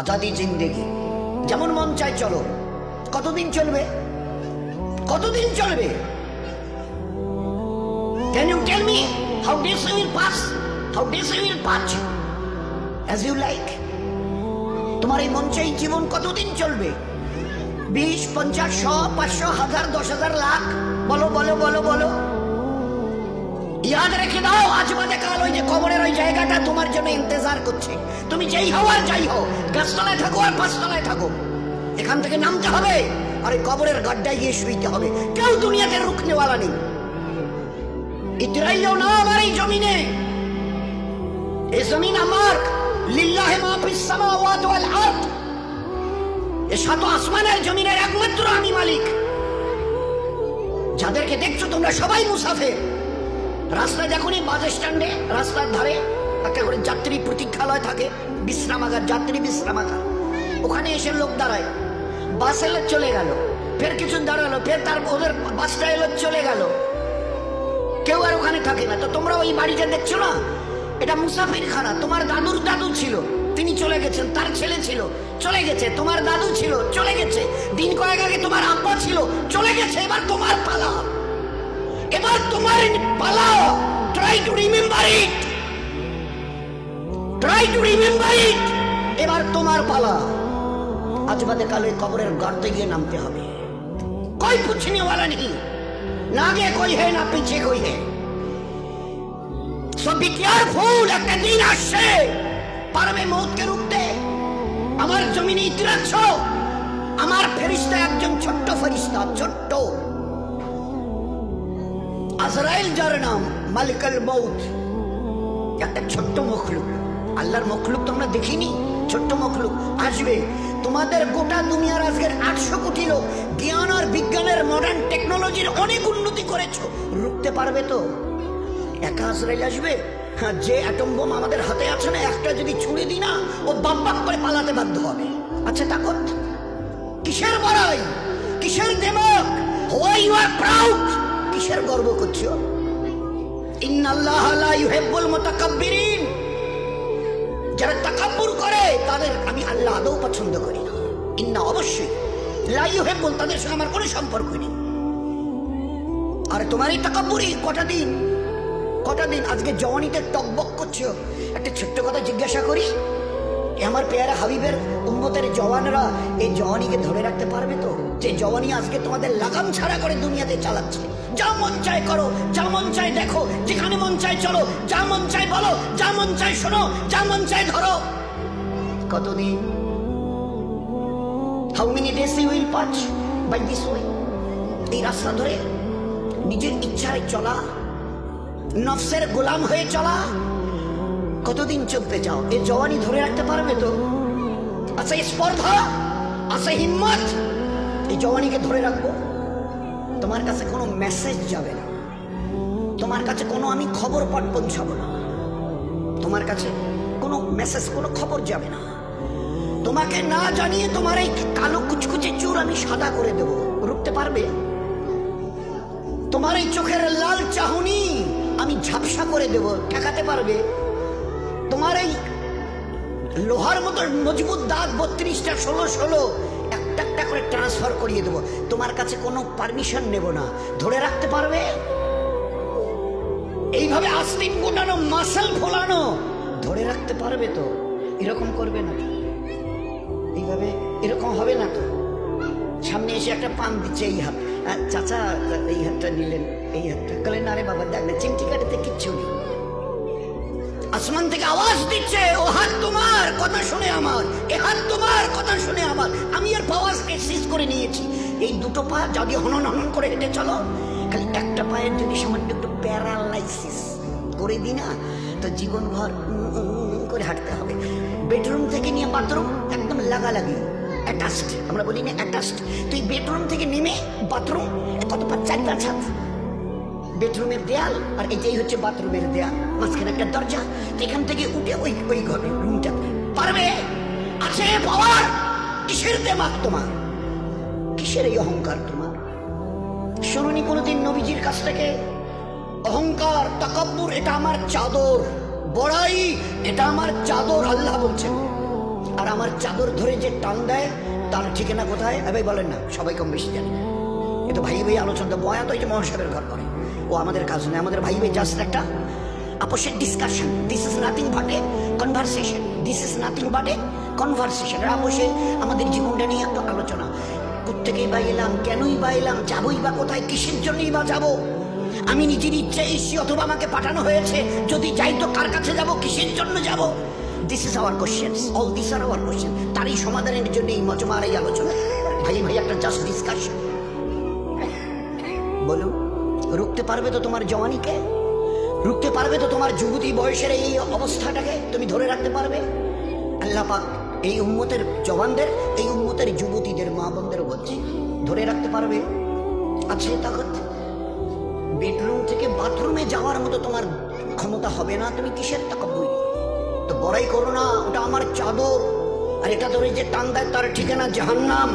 আজাদি জিন্দেগি, যেমন মন চাই চলো। কতদিন চলবে? কতদিন চলবে? Can you tell me how days you will pass? How days you will pass as you like? তোমার এই মন চাই জীবন কতদিন চলবে? 20, 50, 100, 500, 1000, 10,000, লাখ? বলো বলো বলো বলো। ইয়াদ রেখে দাও, আজ বাদে কাল ওই যে কবরের ওই জায়গাটা তোমার জন্য ইন্তজার করছে। তুমি যেই হও আর যাই হও, গাছতলায় থাকো আর পাঁচতলায় থাকো, এখান থেকে নামতে হবে আর ওই কবরের গাড্ডায় গিয়ে শুইতে হবে। কেউ দুনিয়াতে রুখনেওয়ালা নেই। ইতরাইও না আমার এই জমিনে। এই জমিন আমার, লিল্লাহি মা ফিস সামাওয়াতি ওয়াল আরদ। এই সাত আসমানের জমিনের একমাত্র আমি মালিক। যাদেরকে দেখছো তোমরা সবাই মুসাফির। রাস্তায় দেখুনি বাস স্ট্যান্ডে রাস্তার ধারে একটা করে যাত্রী প্রতীক্ষালয় থাকে, বিশ্রামাগার, যাত্রী বিশ্রামাগার। ওখানে এসে লোক দাঁড়ায়, বাস এলো চলে গেল, ফের কিছু দাঁড়ালো, ফের তার ওদের বাসটা এলো চলে গেল, কেউ আর ওখানে থাকে না। তো তোমরা ওই বাড়িটা দেখছো না, এটা মুসাফির খানা। তোমার দাদুর দাদু ছিল, তিনি চলে গেছেন, তার ছেলে ছিল চলে গেছে, তোমার দাদু ছিল চলে গেছে, দিন কয়েক আগে তোমার আব্বা ছিল চলে গেছে। এবার তোমার পালা, এবার তোমার পালা। Try to remember it, try to remember it. এবার তোমার পালা। আজ বাদে কাল ওই কবরের গর্তে গিয়ে নামতে হবে। कोई पूछने वाला नहीं, ना आगे कोई है ना पीछे कोई है। सो बी केयरफुल, একটা দিন আসছে পারবে মৌতকে রুখতে। আমার জমিনে ইতিরাচ্ছ, আমার ফেরেশতা একজন ছোট্ট ফেরেশতা, ছোট্ট আজরাইল, যার নাম মালিকুল মউত। একটা ছোট্ট মখলুক, আল্লাহর মখলুক তোমরা দেখিনি, ছোট্ট মখলুক আসবে। তোমাদের গোটা দুনিয়ার আজকের 800 কোটি লোক জ্ঞান আর বিজ্ঞানের মডার্ন টেকনোলজির অনেক উন্নতি করেছো, রুখতে পারবে তো? একা আজরাইল আসবে? হ্যাঁ, যে অ্যাটম বোম আমাদের হাতে আছে না, একটা যদি ছুড়ে দিই না, ও বাপ করে পালাতে বাধ্য হবে। আচ্ছা তাকত কিসের বড়াই, কিসের দেমক? হোয়াই ইউ আর প্রাউড, কিসের গর্ব করছো? ইন্নাল্লাহা লা ইউহিব্বুল মুতাকাব্বিরিন, যারা তাকাব্বুর করে তাদের আমি আল্লাহ আদৌ পছন্দ করি না। ইন্না, অবশ্যই, লা ইউহিব্বুল, তাদের সঙ্গে আমার কোনো সম্পর্ক নেই। আর তোমার এই তাকাব্বুরি কটা দিন আজকে জওয়ানিতে টকবক করছো। একটা ছোট্ট কথা জিজ্ঞাসা করি, আমার পেয়ারা হাবিবের উম্মতের জওয়ানরা এই জওয়ানিকে ধরে রাখতে পারবে তো? যে জওয়ানি আজকে তোমাদের লাগাম ছাড়া করে দুনিয়াতে চালাচ্ছে। যা মন চায় করো, যা মন চায় দেখো, যেখানে মন চায় চলো, যা মন চায় বলো, যা মন চায় শোনো, যা মন চায় ধরো। কতদিন? How many days you will pass by this way? এই রাস্তা ধরে নিজের ইচ্ছায় চলা, নফসের গোলাম হয়ে চলা, কতদিন চলতে চাও? এই জওয়ানি ধরে রাখতে পারবে তো? আচ্ছা স্পর্ধা, আচ্ছা হিম্মত, এই জওয়ানিকে ধরে রাখবো? তোমার কাছে কোনো মেসেজ যাবে না, তোমার কাছে কোনো আমি খবর পাঠ পৌঁছাবো না, তোমার কাছে কোনো মেসেজ, কোনো খবর যাবে না। তোমাকে না জানিয়ে তোমার এই কালো কুচকুচে চুল আমি সাদা করে দেব, রুখতে পারবে? তোমার এই চোখের লাল চাহনি আমি ঝাপসা করে দেব, ঠেকাতে পারবে? তোমার এই লোহার মতো মজবুত দাঁত 32টা 16 একটা একটা করে ট্রান্সফার করিয়ে দেবো। তোমার কাছে কোনো পারমিশন নেব না, ধরে রাখতে পারবে? এইভাবে আস্তিন গোটানো, মাসল ফোলানো, ধরে রাখতে পারবে তো? এরকম করবে না তো? এইভাবে এরকম হবে না তো? সামনে এসে একটা পান দিচ্ছে, এই হাত, চাচা এই হাতটা নিলেন, এই হাতটা গেলেন, আরে বাবা দেখ না চিমটি কাটিতে কিচ্ছু নেই। আসমান থেকে আওয়াজ দিচ্ছে, ও হাত তোমার কথা শুনে আমার, এ হাত তোমার কথা শুনে আমার। আমি আর পাওয়াজকে সিজ করে নিয়েছি। এই দুটো পা যদি হনন হনন করে হেঁটে চলো, খালি একটা পায়ের যদি সামান্য একটু প্যারালাইসিস করে দিই না, তো জীবনভর করে হাঁটতে হবে। বেডরুম থেকে নিয়ে বাথরুম একদম লাগালাগি, অ্যাটাচড, আমরা বলি না অ্যাটাচড। তুই বেডরুম থেকে নেমে বাথরুম কত পা, 4-5 হাত। বেডরুমের দেয়াল আর এটাই হচ্ছে বাথরুমের দেয়াল, মাঝখানে একটা দরজা। এখান থেকে উঠে ওই ঘরে রুমটা পারবে? আছে পাওয়ার? কিসের দেমাগ তোমার? কিসের এই অহংকার তোমার? শুনুনি কোনোদিন নবীজির কাছ থেকে অহংকার, তাকাব্বুর এটা আমার চাদর, বড়াই এটা আমার চাদর, আল্লাহ বলছেন। আর আমার চাদর ধরে যে টান দেয় তার ঠিকানা কোথায়? ভাই বলেন না, সবাই কম বেশি জানি। এ তো ভাই ভাই আলোচনা, বয়া তো এই যে মহাসাবের ঘর করে, ও আমাদের কাজ নয়। আমাদের ভাই ভাই জাস্ট একটা আপোষের discussion. This is nothing but a conversation. This is nothing but a conversation. আপোষে আমাদের জীবনটা নিয়ে একটা আলোচনা। কোত্থেকেই বা এলাম, কেনই বা এলাম, যাবোই বা কোথায়, কিসের জন্যই বা যাবো? আমি নিজের ইচ্ছে এসছি অথবা আমাকে পাঠানো হয়েছে, যদি যাই তো কার কাছে যাব, কিসের জন্য যাব? This is our question, all this are our question. তারই সমাধানের জন্য এই মজমার এই আলোচনা। ভাই ভাই একটা জাস্ট ডিসকাশন। বলুন, রুখতে পারবে তো তোমার জওয়ানিকে? রুখতে পারবে তো তোমার যুবতী বয়সের এই অবস্থাটাকে? তুমি ধরে রাখতে পারবে? আল্লাহ পাক এই উম্মতের জওয়ানদের, এই উম্মতের যুবতীদের, মা বোনদের বলছে, ধরে রাখতে পারবে? আছে তাকত? বেডরুম থেকে বাথরুমে যাওয়ার মতো তোমার ক্ষমতা হবে না, তুমি কিসের তাকাব্বুর? তো বড়াই করো না, ওটা আমার চাদর, আর এটা ধরে যে টান দেয় তার ঠিকানা জাহান্নাম।